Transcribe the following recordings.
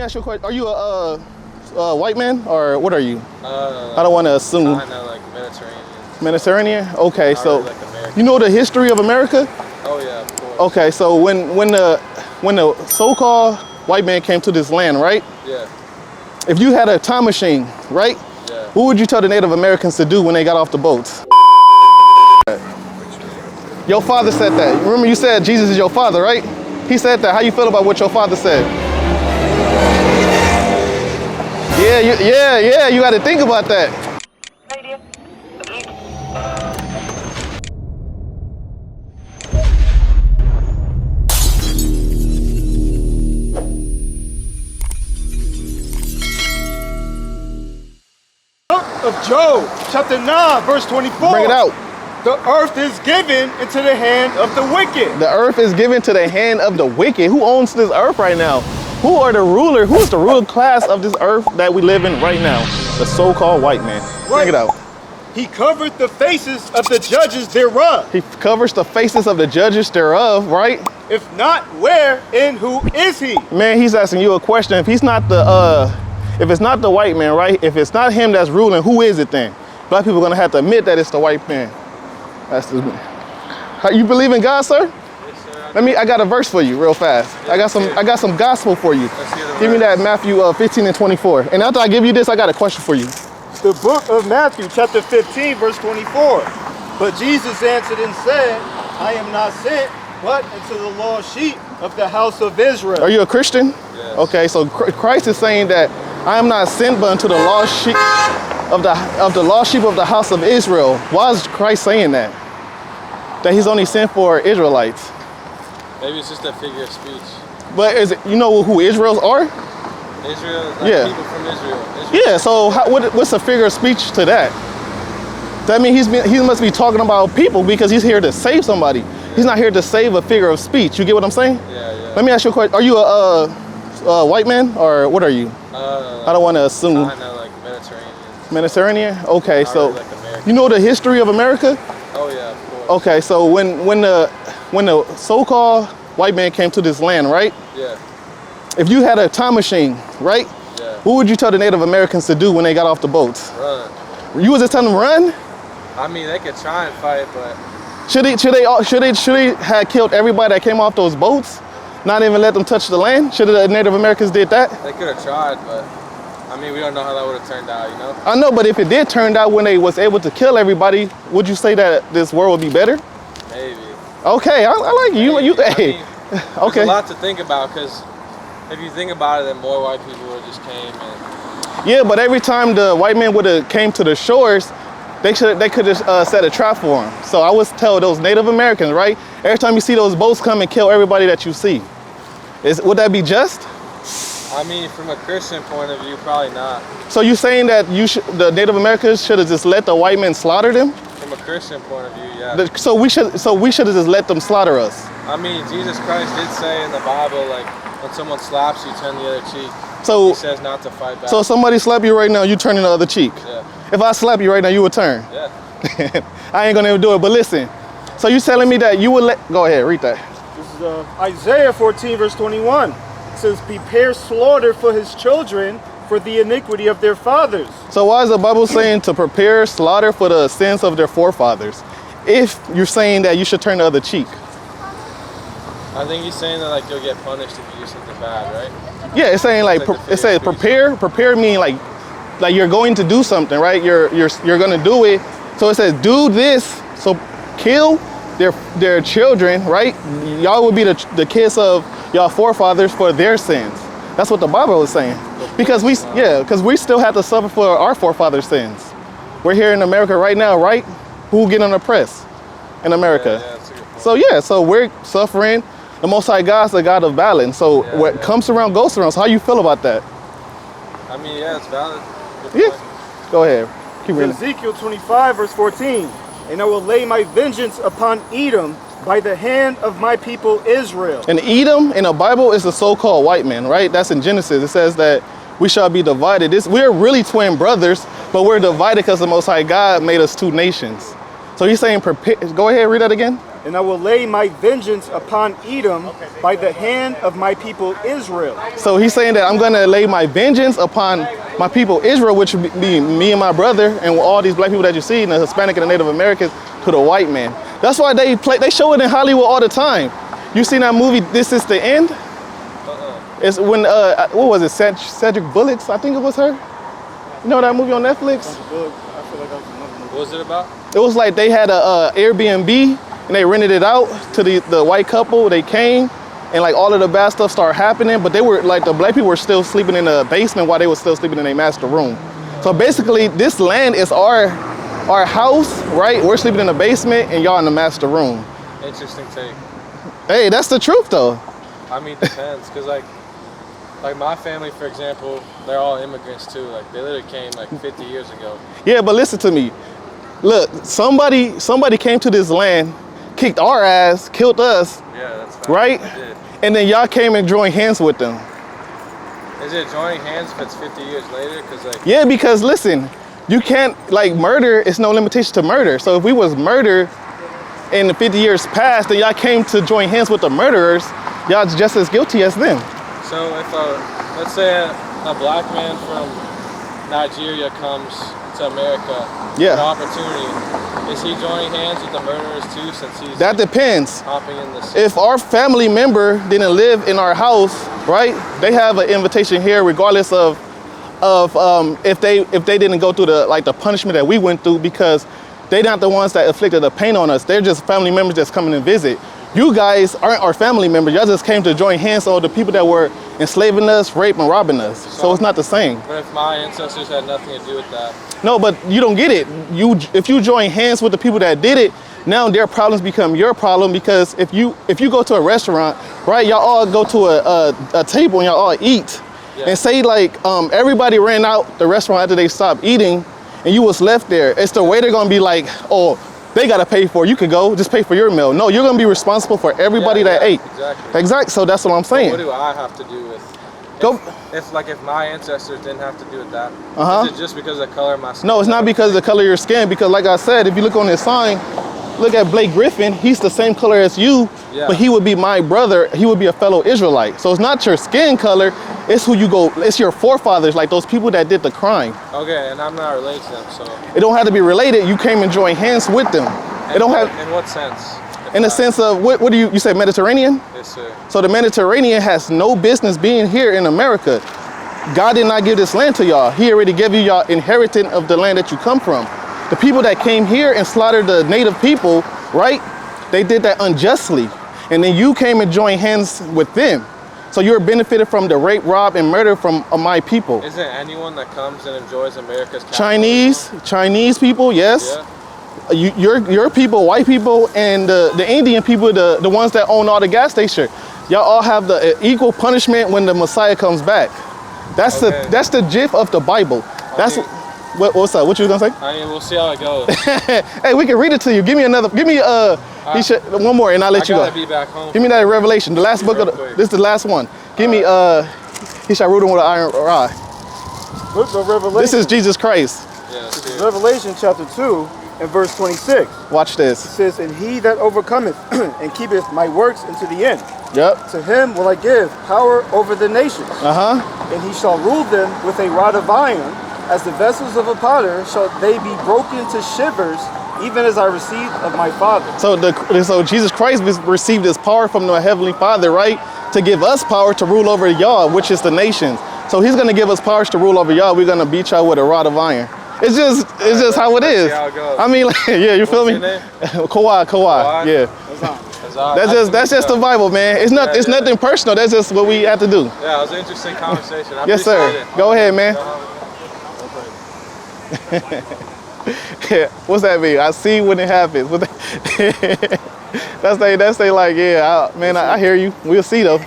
ask you a question. Are you a white man or what are you? I don't want to assume. Kinda like Mediterranean. Mediterranean? Okay, Not so really like American. you know the history of America? Oh yeah, of course. Okay, so when the so-called white man came to this land, right? Yeah. If you had a time machine, right? Yeah. What would you tell the Native Americans to do when they got off the boats? Your father said that. Remember you said Jesus is your father, right? He said that. How you feel about what your father said? Yeah, you got to think about that. Of Job, chapter 9, verse 24. Bring it out. The earth is given into the hand of the wicked. The earth is given to the hand of the wicked. Who owns this earth right now? Who are the ruler? Who is the ruling class of this earth that we live in right now? The so-called white man. Bring it out. He covered the faces of the judges thereof. He covers the faces of the judges thereof, right? If not, where and who is he? Man, he's asking you a question. If he's not the, if it's not the white man, right? If it's not him that's ruling, who is it then? Black people are gonna have to admit that it's the white man. That's the. You believe in God, sir? Yes, sir. I got a verse for you real fast. Yes, I got some gospel for you. Let's hear the Give me verse. that Matthew 15 and 24. And after I give you this, I got a question for you. The book of Matthew, chapter 15, verse 24. But Jesus answered and said, I am not sent, but into the lost sheep of the house of Israel. Are you a Christian? Yes. Okay, so Christ is saying that I am not sent, but unto the lost sheep of the lost sheep of the house of Israel. Why is Christ saying that? That he's only sent for Israelites. Maybe it's just a figure of speech. But is it, you know who Israels are? Israel is like Yeah. people from Israel. Yeah, so what's a figure of speech to that? That means he must be talking about people because he's here to save somebody. He's not here to save a figure of speech. You get what I'm saying? Yeah. Let me ask you a question. Are you a white man or what are you? I don't want to assume. Kinda like Mediterranean. Mediterranean? Okay, Not so really like American. you know the history of America? Oh yeah, of course. Okay, so when the so-called white man came to this land, right? Yeah. If you had a time machine, right? Yeah. What would you tell the Native Americans to do when they got off the boats? Run. You was just telling them run? I mean, they could try and fight, but Should they have killed everybody that came off those boats? Not even let them touch the land? Should the Native Americans did that? they could have tried. But I mean, we don't know how that would have turned out, you know? I know, but if it did turn out when they was able to kill everybody, would you say that this world would be better? Maybe. Okay, I like you. Maybe. You I hey. mean, Okay. There's a lot to think about because if you think about it, then more white people would just came and. Yeah, but every time the white man would have came to the shores, they could have set a trap for him. So I would tell those Native Americans, right? Every time you see those boats come and kill everybody that you see, would that be just? I mean, from a Christian point of view, probably not. So you saying that the Native Americans should have just let the white men slaughter them? From a Christian point of view, yeah. So we should have just let them slaughter us. I mean, Jesus Christ did say in the Bible, like, when someone slaps you, turn the other cheek. So He says not to fight back. So if somebody slap you right now, you turning the other cheek. Yeah. If I slap you right now, you would turn. Yeah. I ain't gonna even do it. But listen, so you telling me that you would let? Go ahead, read that. This is Isaiah 14, verse 21. It says, prepare slaughter for his children for the iniquity of their fathers. So why is the Bible saying to prepare slaughter for the sins of their forefathers? If you're saying that you should turn the other cheek. I think he's saying that, like, you'll get punished if you do something bad, right? Yeah, it's saying like it says prepare. Prepare mean like you're going to do something, right? You're gonna do it. So it says do this. So kill their children, right? Y'all would be the kids of y'all forefathers for their sins. That's what the Bible is saying. Because we still have to suffer for our forefathers' sins. We're here in America right now, right? Who getting oppressed in America? Yeah, that's a good point. So we're suffering. The Most High God's the God of balance. So what comes around goes around. So how you feel about that? I mean, yeah, it's valid. Yeah. Go ahead. Keep reading. Ezekiel 25, verse 14. And I will lay my vengeance upon Edom by the hand of my people Israel. And Edom in the Bible is the so-called white man, right? That's in Genesis. It says that we shall be divided. We're really twin brothers, but we're divided because the Most High God made us two nations. So he's saying, prepare. Go ahead, read that again. and I will lay my vengeance upon Edom by the hand of my people Israel. So he's saying that I'm going to lay my vengeance upon my people Israel, which would be me and my brother and all these black people that you see, and the Hispanic and the Native Americans, to the white man. That's why they show it in Hollywood all the time. You seen that movie, This Is the End? It's when, what was it, Cedric Bullocks, I think it was her? You know that movie on Netflix? I feel like that was another movie. What was it about? It was like they had a Airbnb and they rented it out to the white couple. They came and like all of the bad stuff started happening, but they were like, the black people were still sleeping in the basement while they were still sleeping in their master room. So basically this land is our house, right? We're sleeping in the basement and y'all in the master room. Interesting take. Hey, that's the truth though. I mean, it depends, because like my family, for example, they're all immigrants too. Like they literally came like 50 years ago. Yeah, but listen to me. Look, somebody came to this land, kicked our ass, killed us, Yeah, that's fine. right? They did. And then y'all came and joined hands with them. Is it joining hands if it's 50 years later? Because like, Yeah, because listen, you can't, like, murder, it's no limitation to murder. So if we was murdered in the 50 years past, then y'all came to join hands with the murderers, y'all just as guilty as them. so if let's say a black man from Nigeria comes to America Yeah. for an opportunity, is he joining hands with the murderers too, since he's That depends. hopping in the If our family member didn't live in our house, right, they have an invitation here regardless of if they didn't go through the punishment that we went through, because they're not the ones that inflicted the pain on us. They're just family members that's coming to visit. You guys aren't our family members. Y'all just came to join hands on the people that were enslaving us, raping, and robbing us. So it's not the same. But if my ancestors had nothing to do with that, No, but you don't get it. If you join hands with the people that did it, now their problems become your problem, because if you go to a restaurant, right, y'all all go to a table and y'all all eat. Yeah. And say like everybody ran out the restaurant after they stopped eating and you was left there, it's the waiter gonna be like, oh, they gotta pay for it. You can go, just pay for your meal. No, you're gonna be responsible for everybody that ate. Exactly. Exactly, so that's what I'm saying. What do I have to do with? Go. If my ancestors didn't have to do with that, Uh-huh. is it just because of the color of my skin? No, it's not because of the color of your skin, because like I said, if you look on this sign, look at Blake Griffin, he's the same color as you, Yeah. but he would be my brother, he would be a fellow Israelite. So it's not your skin color, it's who you go, it's your forefathers, like those people that did the crime. Okay, and I'm not related to them, so. It don't have to be related, you came and joined hands with them. It don't have, In what sense? in the sense of, what do you say Mediterranean? Yes, sir. So the Mediterranean has no business being here in America. God did not give this land to y'all. He already gave you y'all inheritance of the land that you come from. The people that came here and slaughtered the native people, right? They did that unjustly. And then you came and joined hands with them. So you're benefited from the rape, rob, and murder from my people. Isn't anyone that comes and enjoys America's capitalism? Chinese people, yes. Yeah. Your people, white people, and the Indian people, the ones that own all the gas stations. Y'all all have the equal punishment when the Messiah comes back. That's Okay. that's the gist of the Bible. That's mean- what's up? What you was gonna say? I mean, we'll see how it goes. Hey, we can read it to you. Give me one more, and I'll let I you gotta go. be back home. Give me that Revelation, the last book Real of quick. this is the last one. Give me he shall rule them with an iron rod. Book of Revelation. This is Jesus Christ. Yeah, let's see it. Revelation chapter 2 and verse 26. Watch It this. says, and he that overcometh and keepeth my works unto the end, Yep. to him will I give power over the nations, Uh-huh. and he shall rule them with a rod of iron, as the vessels of a potter shall they be broken to shivers, even as I received of my Father. So Jesus Christ received his power from the Heavenly Father, right? To give us power to rule over y'all, which is the nations. So he's gonna give us powers to rule over y'all. We're gonna beat y'all with a rod of iron. It's just how it let's is. see how it goes. I mean, like, yeah, you feel What's me? your name? Kawhi. Yeah. That's just the Bible, man. It's Yeah. nothing personal. That's just what we have to do. Yeah, it was an interesting conversation. I Yes, sir. appreciate it. Go ahead, man. What's that mean? I see when it happens. That's they like, yeah, I hear you. We'll see though.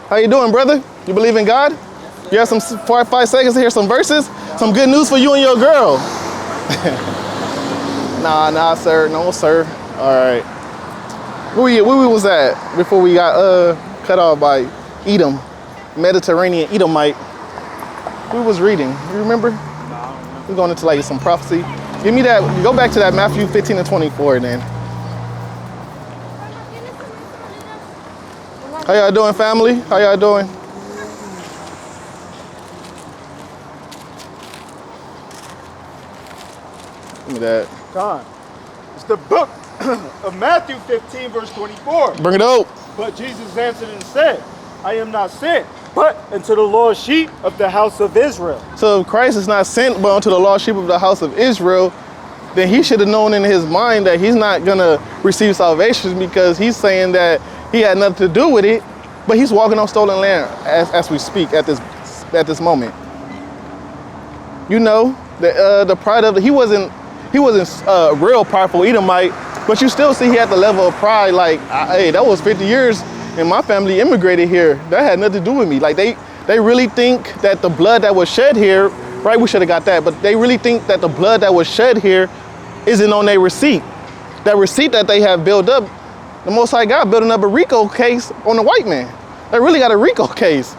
How you doing, brother? You believe in God? You have some 5 seconds to hear some verses? Some good news for you and your girl. Nah, sir. No, sir. All right. Where we was at before we got cut off by Edom, Mediterranean Edomite? We was reading. You remember? We're going into like some prophecy. Give me that. Go back to that Matthew 15 and 24 then. How y'all doing, family? How y'all doing? Give me that. Time. It's the book of Matthew 15, verse 24. Bring it up. But Jesus answered and said, I am not sent, but unto the lost sheep of the house of Israel. So if Christ is not sent but unto the lost sheep of the house of Israel, then he should have known in his mind that he's not gonna receive salvation because he's saying that he had nothing to do with it, but he's walking on stolen land as we speak at this moment. You know, the pride of he wasn't a real powerful Edomite, but you still see he had the level of pride. Like, hey, that was 50 years, and my family immigrated here. That had nothing to do with me. Like they really think that the blood that was shed here, right? We should have got that, but they really think that the blood that was shed here isn't on their receipt. That receipt that they have built up, the Most High God building up a RICO case on the white man. They really got a RICO case.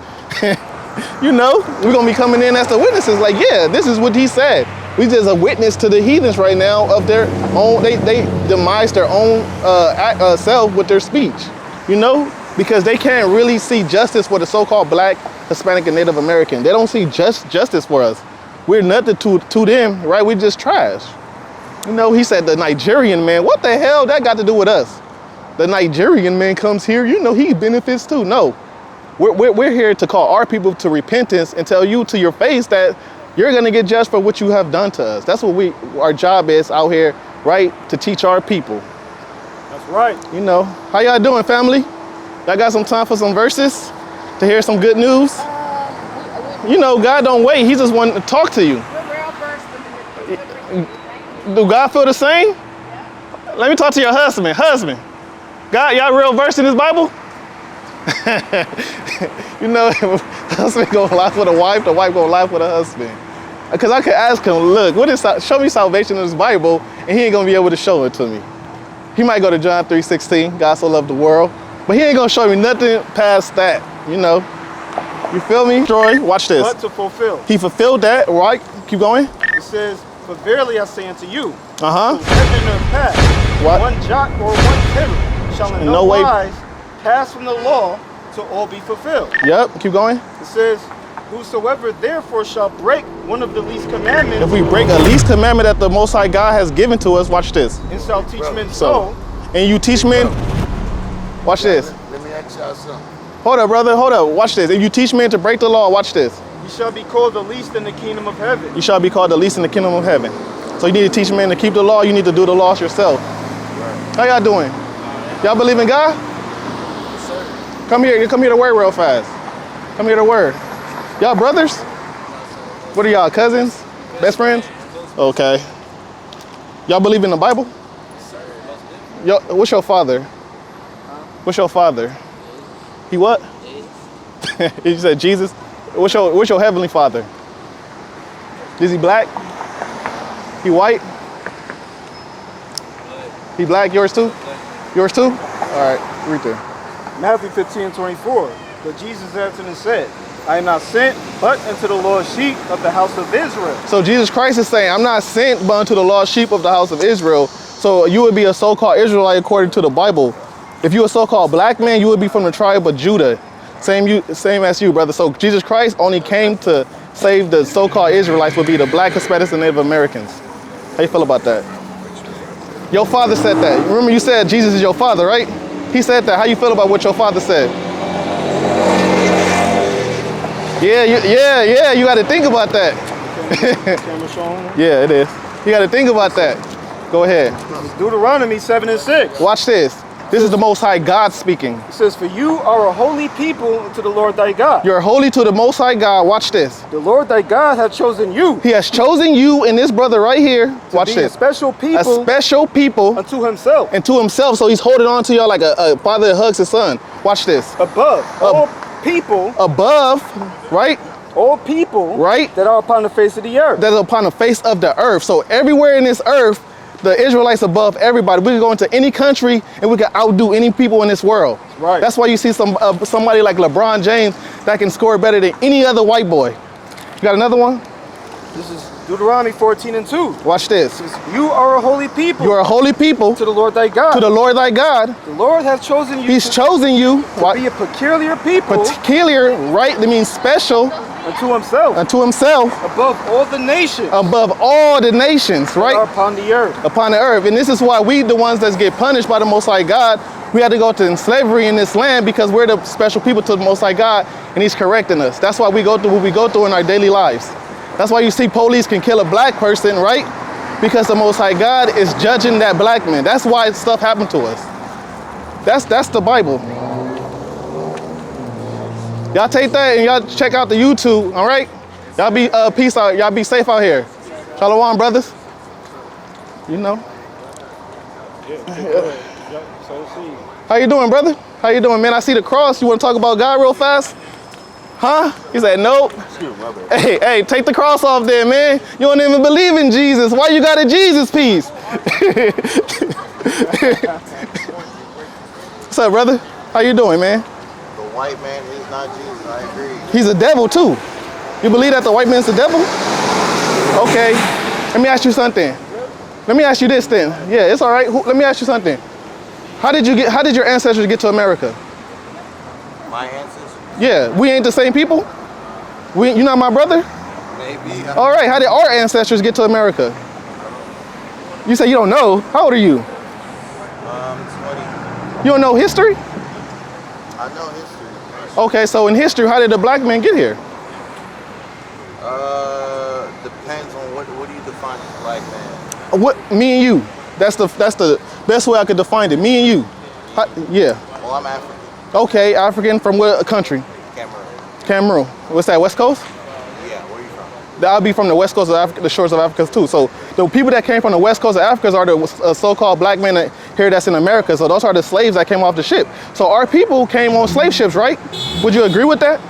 You know, we're gonna be coming in as the witnesses. Like, yeah, this is what he said. We just a witness to the heathens right now of their own. They demise their own self with their speech. You know, because they can't really see justice for the so-called Black, Hispanic, and Native American. They don't see justice for us. We're nothing to them, right? We just trash. You know, he said the Nigerian man. What the hell that got to do with us? The Nigerian man comes here. You know, he benefits too. No, we're here to call our people to repentance and tell you to your face that you're gonna get judged for what you have done to us. That's what our job is out here, right? To teach our people. That's right. You know, how y'all doing, family? Y'all got some time for some verses to hear some good news? You know, God don't wait. He just wants to talk to you. Do God feel the same? Yeah. Let me talk to your husband. Husband, God, y'all real versed in this Bible? You know, husband gonna laugh with a wife, the wife gonna laugh with a husband. Because I could ask him, look, show me salvation in this Bible, and he ain't gonna be able to show it to me. He might go to John 3:16, God so loved the world, but he ain't gonna show me nothing past that, you know. You feel me? Troy, watch this. But to fulfill. He fulfilled that, right? Keep going. It says, for verily I say unto you, Uh-huh. heaven or pass, What? one jot or one tittle shall in no wise pass from the law till all be fulfilled. Yep, keep going. It says, whosoever therefore shall break one of the least commandments, If we break a least commandment that the Most High God has given to us, watch this. and shall teach men so, And you teach men, watch this. Let me ask y'all something. Hold up, brother, hold up, watch this. If you teach men to break the law, watch this. you shall be called the least in the kingdom of heaven. You shall be called the least in the kingdom of heaven. So you need to teach men to keep the law, you need to do the laws yourself. How y'all doing? Y'all believe in God? Yes, sir. Come here to word real fast. Come here to word. Y'all brothers? What are y'all, cousins? Best friends? Okay. Y'all believe in the Bible? Yo, what's your father? What's your father? He what? You said Jesus? What's your heavenly father? Is he black? He white? He black? Yours too? Yours too? All right, read there. Matthew 15:24. But Jesus answered and said, I am not sent but unto the lost sheep of the house of Israel. So Jesus Christ is saying, I'm not sent but unto the lost sheep of the house of Israel. So you would be a so-called Israelite according to the Bible. If you're a so-called black man, you would be from the tribe of Judah. Same as you, brother. So Jesus Christ only came to save the so-called Israelites, would be the Black, Hispanics, and Native Americans. How you feel about that? Your father said that. Remember you said Jesus is your father, right? He said that. How you feel about what your father said? Yeah, you got to think about that. Camera showing? Yeah, it is. You got to think about that. Go ahead. Deuteronomy 7:6. Watch this. This is the Most High God speaking. It says, for you are a holy people unto the Lord thy God. You're holy to the Most High God. Watch this. The Lord thy God hath chosen you. He has chosen you and this brother right here. Watch to be this. a special people. A special people unto himself. and to himself. So he's holding on to y'all like a father that hugs his son. Watch this. Above all people. Above, right? All people. Right. That are upon the face of the earth. That is upon the face of the earth. So everywhere in this earth, the Israelites above everybody. We can go into any country and we can outdo any people in this world. Right. That's why you see somebody like LeBron James that can score better than any other white boy. You got another one? This is Deuteronomy 14:2. Watch this. You are a holy people. You are a holy people to the Lord thy God. to the Lord thy God. The Lord has chosen you He's chosen you. to be a peculiar people Peculiar, right? That means special unto himself, unto himself, above all the nations above all the nations, that are right? upon the earth. Upon the earth. And this is why we, the ones that get punished by the Most High God, we had to go to slavery in this land because we're the special people to the Most High God, and He's correcting us. That's why we go through what we go through in our daily lives. That's why you see police can kill a black person, right? Because the Most High God is judging that black man. That's why stuff happened to us. That's the Bible. Y'all take that and y'all check out the YouTube, all right? Y'all be peace out. Y'all be safe out here. Shalom, brothers. You know. How you doing, brother? How you doing, man? I see the cross. You want to talk about God real fast? Huh? He said, nope. Hey, take the cross off there, man. You don't even believe in Jesus. Why you got a Jesus piece? What's up, brother? How you doing, man? The white man is not Jesus, I agree. He's a devil, too. You believe that the white man's the devil? Okay. Let me ask you something. Let me ask you this then. Yeah, it's all right. Let me ask you something. How did your ancestors get to America? My ancestors? Yeah, we ain't the same people? You not my brother? Maybe. All right, how did our ancestors get to America? You say you don't know. How old are you? 20. You don't know history? I know history. Okay, so in history, how did the black man get here? Depends on what do you define as black man? What, me and you. That's the best way I could define it. Me and you. Yeah. Well, I'm African. Okay, African from what country? Cameroon. Cameroon. What's that, West Coast? Yeah, where are you from? I'll be from the West Coast of Africa, the shores of Africa too. So the people that came from the West Coast of Africa are the so-called black men here that's in America. So those are the slaves that came off the ship. So our people came on slave ships, right? Would you agree with that?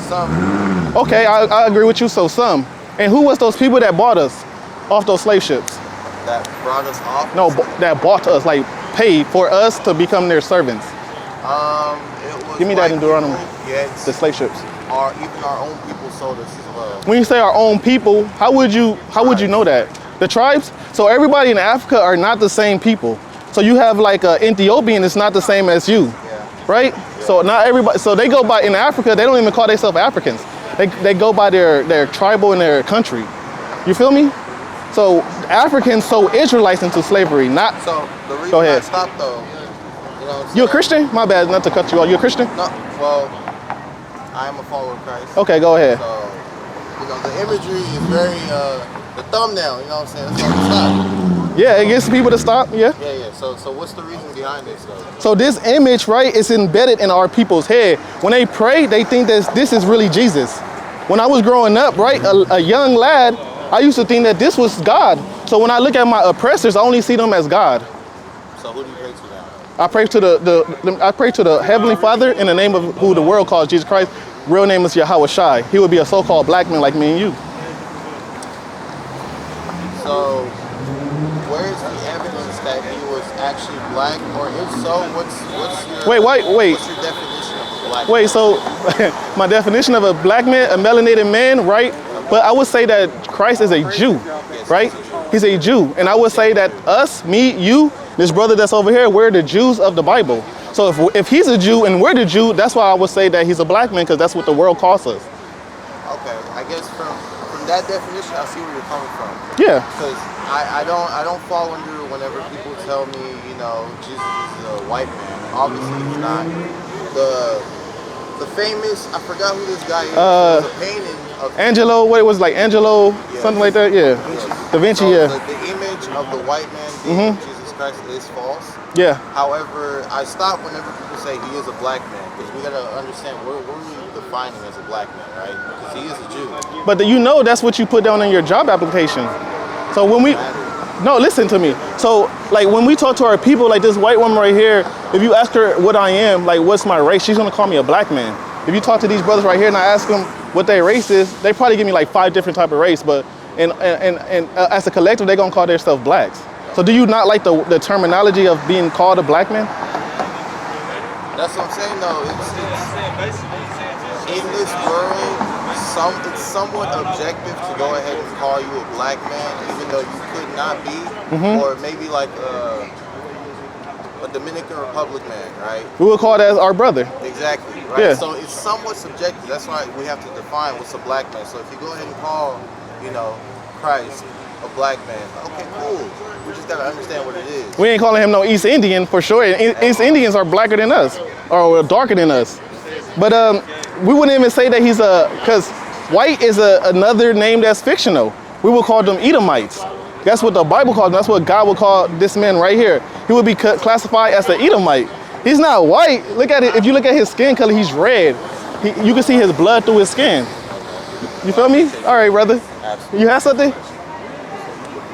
Some. Okay, I agree with you, so some. And who was those people that bought us off those slave ships? That brought us off? No, that bought us, like paid for us to become their servants. It was Give me that in Deuteronomy. Yes. The slave ships. Even our own people sold us as well. When you say our own people, how would you know that? The tribes? So everybody in Africa are not the same people. So you have like an Ethiopian is not the same as you, Yeah. right? Yeah. So not everybody. So they go by in Africa. They don't even call themselves Africans. They go by their tribal and their country. You feel me? So Africans sold Israelites into slavery. Not. So the reason Go ahead. I stopped though, You a Christian? My bad, not to cut you off. You a Christian? No. Well, I am a follower of Christ. Okay, go ahead. So, the imagery is very, the thumbnail, you know what I'm saying? That's all it's not. Yeah, it gets people to stop, yeah. Yeah. So what's the reason behind this, though? So this image, right, is embedded in our people's head. When they pray, they think that this is really Jesus. When I was growing up, right, a young lad, I used to think that this was God. So when I look at my oppressors, I only see them as God. So who do you pray to now? I pray to I pray to the Heavenly Father in the name of who the world calls Jesus Christ. Real name is Yahweh Shai. He would be a so-called black man like me and you. So where's the evidence that he was actually black? Or if so, what's your Wait. What's your definition of a black man? Wait, so my definition of a black man, a melanated man, right? But I would say that Christ is a Jew, right? He's a Jew. And I would say that us, me, you, this brother that's over here, we're the Jews of the Bible. So if he's a Jew and we're the Jew, that's why I would say that he's a black man, because that's what the world calls us. Okay, I guess from that definition, I see where you're coming from. Yeah. Because I don't fall under whenever people tell me, Jesus is a white man. Obviously, he's not. The famous, I forgot who this guy is. It was a painting of Angelo, what it was like, Angelo, something like that, yeah. Da Vinci, so yeah. The image of the white man being Jesus Christ is false. Yeah. However, I stop whenever people say he is a black man, because we gotta understand what are we defining as a black man, right? Because he is a Jew. But that's what you put down in your job application. So when no, listen to me. So like when we talk to our people, like this white woman right here, if you ask her what I am, like what's my race, she's gonna call me a black man. If you talk to these brothers right here and I ask them what their race is, they probably give me like 5 different type of race, but and as a collective, they're gonna call themselves blacks. So do you not like the terminology of being called a black man? That's what I'm saying though. It's in this world, it's somewhat objective to go ahead and call you a black man, even though you could not be, or maybe like a Dominican Republic man, right? We would call that our brother. Exactly, right? Yeah. So it's somewhat subjective. That's why we have to define what's a black man. So if you go ahead and call, you know, Christ a black man, okay, cool. We just gotta understand what it is. We ain't calling him no East Indian for sure. East Indians are blacker than us, or darker than us. But we wouldn't even say that he's because white is another name that's fictional. We would call them Edomites. That's what the Bible calls them. That's what God would call this man right here. He would be classified as an Edomite. He's not white. Look at it. If you look at his skin color, he's red. You can see his blood through his skin. You feel me? All right, brother. Absolutely. You have something?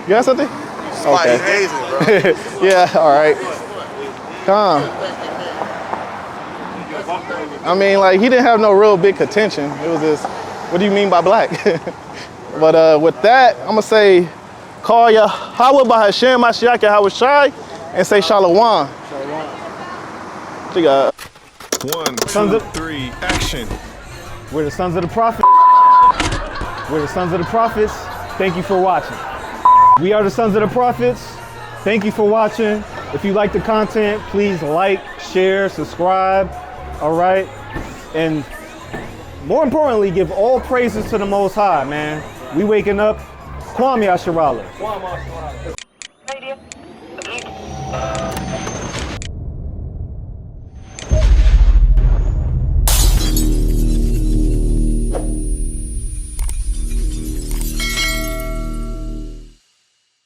You have something? Spotty hazing, bro. Yeah, all right. Calm. I mean, like, he didn't have no real big contention. It was just, what do you mean by black? But with that, I'm going to say, call Yahweh Bahashem Mashiach Yahweh Shai and say Shalom. Shalom. 1, 2, 3, action. We're the sons of the prophets. We're the sons of the prophets. Thank you for watching. We are the sons of the prophets. Thank you for watching. If you like the content, please like, share, subscribe. All right. And more importantly, give all praises to the Most High, man. We waking up. Kwame Asherala.